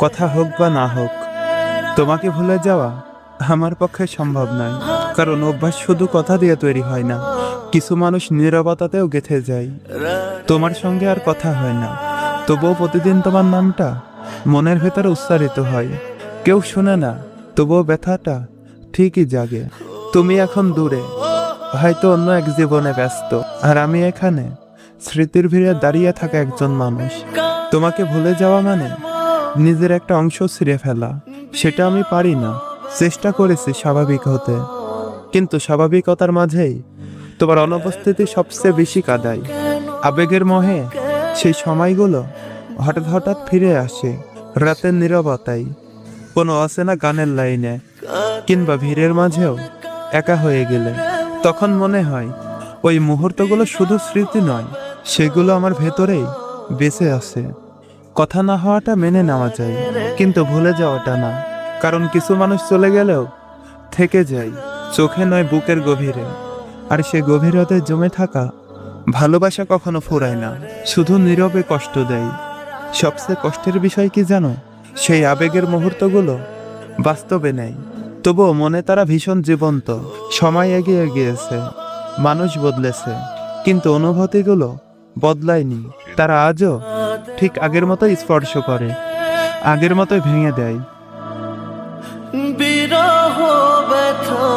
কথা হোক বা না হোক, তোমাকে ভুলে যাওয়া আমার পক্ষে সম্ভব নয়। কারণ অভ্যাস শুধু কথা দিয়ে তৈরি হয় না, কিছু মানুষ নীরবতাতেও গেঁথে যায়। তোমার সঙ্গে আর কথা হয় না, তবুও প্রতিদিন তোমার নামটা মনের ভেতরে উচ্চারিত হয়। কেউ শুনে না, তবুও ব্যথাটা ঠিকই জাগে। তুমি এখন দূরে, হয়তো অন্য এক জীবনে ব্যস্ত, আর আমি এখানে স্মৃতির ভিড়ে দাঁড়িয়ে থাকা একজন মানুষ। তোমাকে ভুলে যাওয়া মানে নিজের একটা অংশ ছিঁড়ে ফেলা। সেটা আমি পারি না। চেষ্টা করেছি স্বাভাবিক হতে, কিন্তু স্বাভাবিকতার মাঝেই তোমার অনুপস্থিতি সবচেয়ে বেশি কাঁদায়। আবেগের মোহে সেই সময়গুলো হঠাৎ হঠাৎ ফিরে আসে, রাতের নীরবতায়, কোনো অচেনা গানের লাইনে, কিংবা ভিড়ের মাঝেও একা হয়ে গেলে। তখন মনে হয় ওই মুহূর্তগুলো শুধু স্মৃতি নয়, সেগুলো আমার ভেতরেই বেঁচে আছে। কথা না হওয়াটা মেনে নেওয়া যায়, কিন্তু ভুলে যাওয়াটা না। কারণ কিছু মানুষ চলে গেলেও থেকে যায় চোখে নয়, বুকের গভীরে। আর সে গভীরতে জমে থাকা ভালোবাসা কখনো ফুরায় না, শুধু নীরবে কষ্ট দেয়। সবচেয়ে কষ্টের বিষয় কি জানো? সেই আবেগের মুহূর্তগুলো বাস্তবে নেই, তবুও মনে তারা ভীষণ জীবন্ত। সময় এগিয়ে গিয়েছে, মানুষ বদলেছে, কিন্তু অনুভূতিগুলো বদলায়নি। তারা আজও ঠিক আগের মতোই স্পর্শ করে, আগের মতোই ভেঙে দেয়। বিরহ ব্যথা